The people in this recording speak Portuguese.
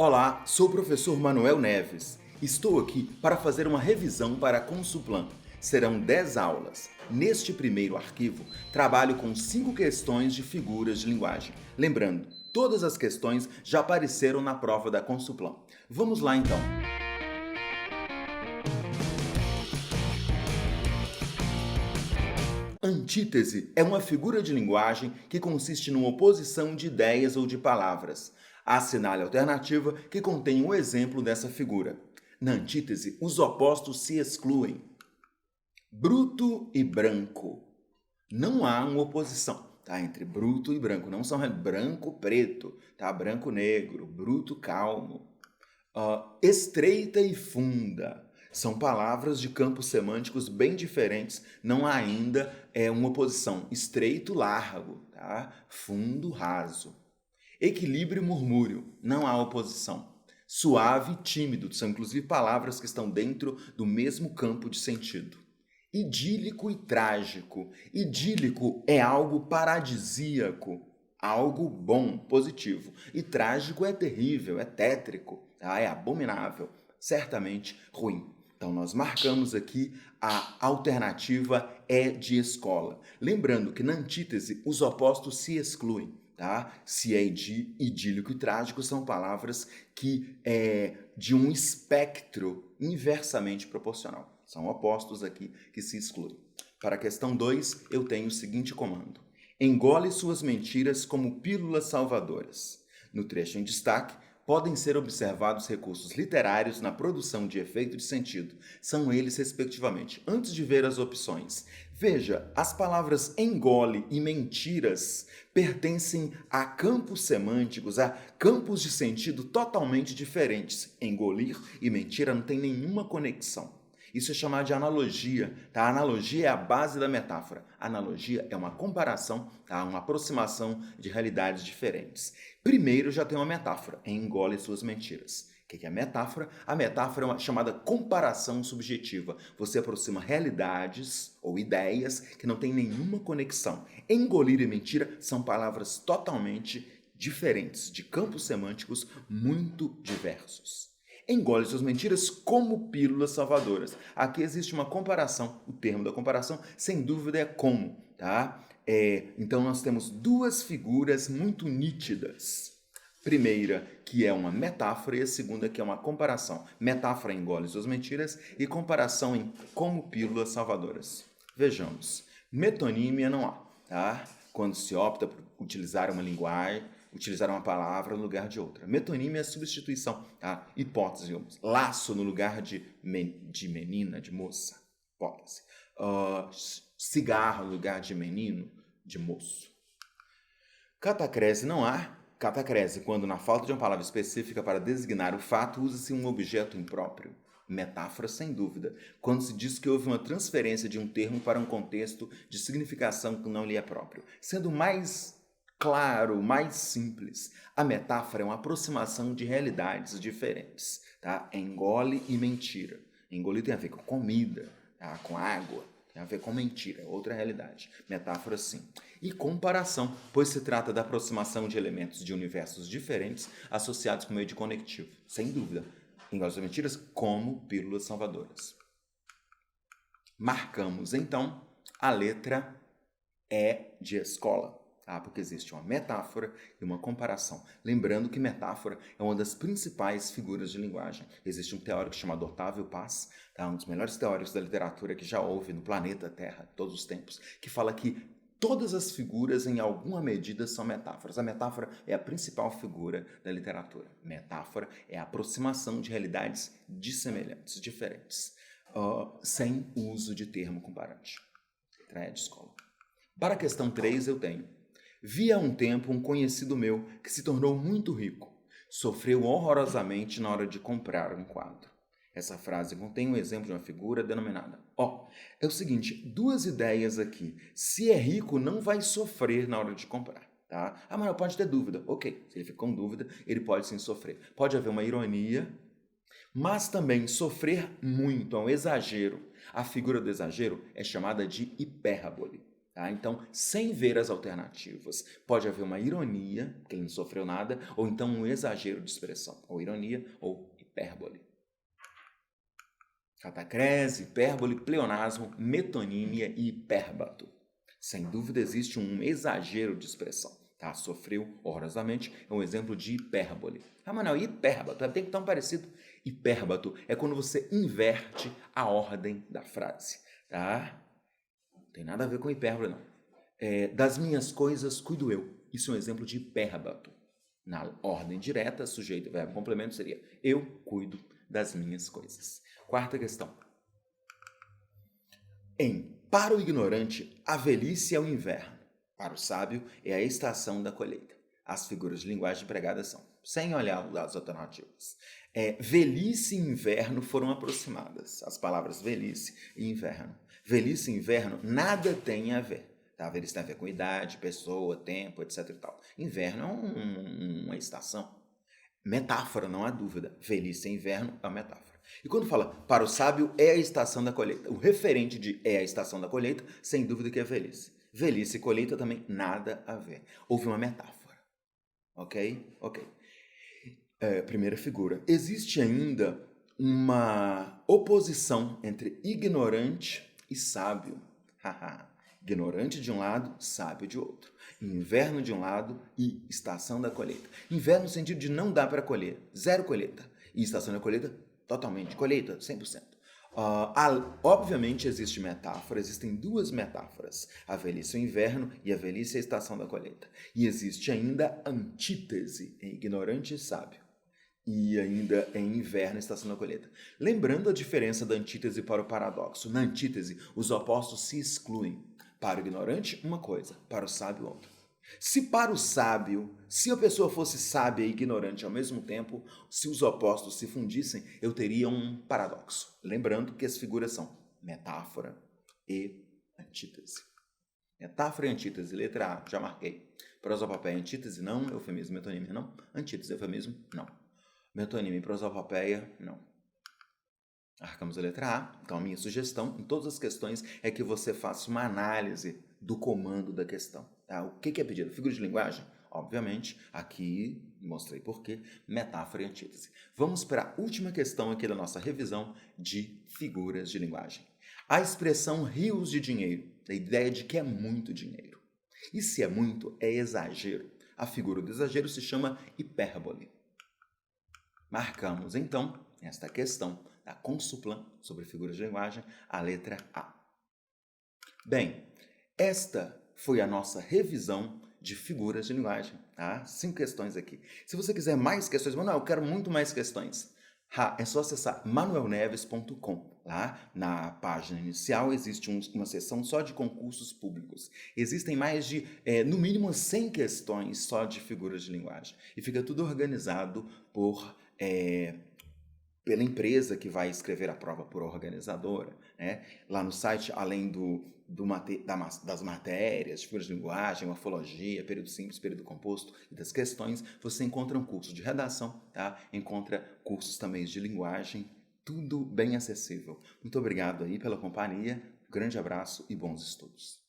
Olá, sou o professor Manuel Neves. Estou aqui para fazer uma revisão para a Consuplan. Serão 10 aulas. Neste primeiro arquivo, trabalho com 5 questões de figuras de linguagem. Lembrando, todas as questões já apareceram na prova da Consuplan. Vamos lá então. Antítese é uma figura de linguagem que consiste numa oposição de ideias ou de palavras. Assinale a alternativa que contém o exemplo dessa figura. Na antítese, os opostos se excluem. Bruto e branco. Não há uma oposição, tá? Entre bruto e branco. Não são branco preto, tá? Branco negro, bruto calmo. Estreita e funda. São palavras de campos semânticos bem diferentes. Não há ainda uma oposição. Estreito, largo, tá? Fundo, raso. Equilíbrio e murmúrio. Não há oposição. Suave e tímido. São inclusive palavras que estão dentro do mesmo campo de sentido. Idílico e trágico. Idílico é algo paradisíaco, algo bom, positivo. E trágico é terrível, é tétrico, é abominável, certamente ruim. Então, nós marcamos aqui a alternativa é de escola. Lembrando que na antítese os opostos se excluem, tá? Se é idílico e trágico, são palavras que de um espectro inversamente proporcional. São opostos aqui que se excluem. Para a questão 2, eu tenho o seguinte comando. Engole suas mentiras como pílulas salvadoras. No trecho em destaque, podem ser observados recursos literários na produção de efeito de sentido. São eles, respectivamente. Antes de ver as opções, veja, as palavras engole e mentiras pertencem a campos semânticos, a campos de sentido totalmente diferentes. Engolir e mentira não tem nenhuma conexão. Isso é chamado de analogia, tá? A analogia é a base da metáfora. A analogia é uma comparação, tá? Uma aproximação de realidades diferentes. Primeiro já tem uma metáfora, engole suas mentiras. O que é a metáfora? A metáfora é uma chamada comparação subjetiva. Você aproxima realidades ou ideias que não têm nenhuma conexão. Engolir e mentira são palavras totalmente diferentes, de campos semânticos muito diversos. Engole suas mentiras como pílulas salvadoras. Aqui existe uma comparação. O termo da comparação, sem dúvida, é como, tá? Então, nós temos duas figuras muito nítidas. Primeira, que é uma metáfora, e a segunda, que é uma comparação. Metáfora engole suas mentiras e comparação em como pílulas salvadoras. Vejamos. Metonímia não há, tá? Quando se opta por utilizar uma linguagem, utilizar uma palavra no lugar de outra. Metonímia é substituição, tá? Hipótese, digamos. Laço no lugar de menina, de moça. Hipótese. Cigarro no lugar de menino, de moço. Catacrese não há. Catacrese, quando na falta de uma palavra específica para designar o fato, usa-se um objeto impróprio. Metáfora, sem dúvida, quando se diz que houve uma transferência de um termo para um contexto de significação que não lhe é próprio. Sendo mais claro, mais simples, a metáfora é uma aproximação de realidades diferentes, tá? Engole e mentira. Engolir tem a ver com comida, tá? Com água, tem a ver com mentira, outra realidade. Metáfora, sim. E comparação, pois se trata da aproximação de elementos de universos diferentes associados por meio de conectivo. Sem dúvida. Engole e mentiras como pílulas salvadoras. Marcamos, então, a letra E de escola. Porque existe uma metáfora e uma comparação. Lembrando que metáfora é uma das principais figuras de linguagem. Existe um teórico chamado Otávio Paz, tá? Um dos melhores teóricos da literatura que já houve no planeta Terra, todos os tempos, que fala que todas as figuras, em alguma medida, são metáforas. A metáfora é a principal figura da literatura. Metáfora é a aproximação de realidades dissemelhantes, diferentes, sem uso de termo comparante. Letra E de escola. Para a questão 3, eu tenho: vi há um tempo um conhecido meu que se tornou muito rico. Sofreu horrorosamente na hora de comprar um quadro. Essa frase contém um exemplo de uma figura denominada. É o seguinte, duas ideias aqui. Se é rico, não vai sofrer na hora de comprar, tá? Mas pode ter dúvida. Ok, se ele ficou com dúvida, ele pode sim sofrer. Pode haver uma ironia, mas também sofrer muito é um exagero. A figura do exagero é chamada de hipérbole. Tá? Então, sem ver as alternativas, pode haver uma ironia, que ele não sofreu nada, ou então um exagero de expressão, ou ironia ou hipérbole. Catacrese, hipérbole, pleonasmo, metonímia e hipérbato. Sem dúvida existe um exagero de expressão. Tá? Sofreu horrorosamente, é um exemplo de hipérbole. Ah, mas não, hipérbato, tem que tão parecido. Hipérbato é quando você inverte a ordem da frase. Tá? Não tem nada a ver com hipérbole, não. Das minhas coisas cuido eu. Isso é um exemplo de hipérbato. Na ordem direta, sujeito, verbo, complemento seria eu cuido das minhas coisas. Quarta questão. Para o ignorante, a velhice é o inverno. Para o sábio, é a estação da colheita. As figuras de linguagem empregadas são, sem olhar as alternativas. Velhice e inverno foram aproximadas. As palavras velhice e inverno. Velhice e inverno nada tem a ver. Tá? Velhice tem a ver com idade, pessoa, tempo, etc. e tal. Inverno é uma estação. Metáfora, não há dúvida. Velhice e inverno é uma metáfora. E quando fala para o sábio é a estação da colheita, o referente de é a estação da colheita, sem dúvida que é velhice. Velhice e colheita também nada a ver. Houve uma metáfora. Ok? Ok. Primeira figura. Existe ainda uma oposição entre ignorante e sábio. Ignorante de um lado, sábio de outro. Inverno de um lado e estação da colheita. Inverno no sentido de não dá para colher, zero colheita. E estação da colheita, totalmente. Colheita, 100%. Obviamente existe metáfora, existem duas metáforas. A velhice e o inverno e a velhice e a estação da colheita. E existe ainda antítese em ignorante e sábio. E ainda em inverno, estação da colheita. Lembrando a diferença da antítese para o paradoxo. Na antítese, os opostos se excluem. Para o ignorante, uma coisa. Para o sábio, outra. Se para o sábio, se a pessoa fosse sábia e ignorante ao mesmo tempo, se os opostos se fundissem, eu teria um paradoxo. Lembrando que as figuras são metáfora e antítese. Metáfora e antítese, letra A, já marquei. Prosopopeia e antítese, não. Eufemismo, metonímia, não. Antítese, eufemismo, não. Metonímia e prosopopeia, não. Marcamos a letra A. Então, a minha sugestão em todas as questões é que você faça uma análise do comando da questão. Tá? O que é pedido? Figura de linguagem? Obviamente, aqui mostrei por quê, metáfora e antítese. Vamos para a última questão aqui da nossa revisão de figuras de linguagem. A expressão rios de dinheiro, a ideia de que é muito dinheiro. E se é muito, é exagero. A figura do exagero se chama hipérbole. Marcamos, então, esta questão da Consuplan sobre figuras de linguagem, a letra A. Bem, esta foi a nossa revisão de figuras de linguagem, tá? 5 questões aqui. Se você quiser mais questões, não, eu quero muito mais questões. É só acessar manuelneves.com. Lá na página inicial existe uma seção só de concursos públicos. Existem mais de, no mínimo, 100 questões só de figuras de linguagem. E fica tudo organizado pela empresa que vai escrever a prova por organizadora. Né? Lá no site, além das matérias, de figuras de linguagem, morfologia, período simples, período composto e das questões, você encontra um curso de redação, tá? Encontra cursos também de linguagem, tudo bem acessível. Muito obrigado aí pela companhia, grande abraço e bons estudos.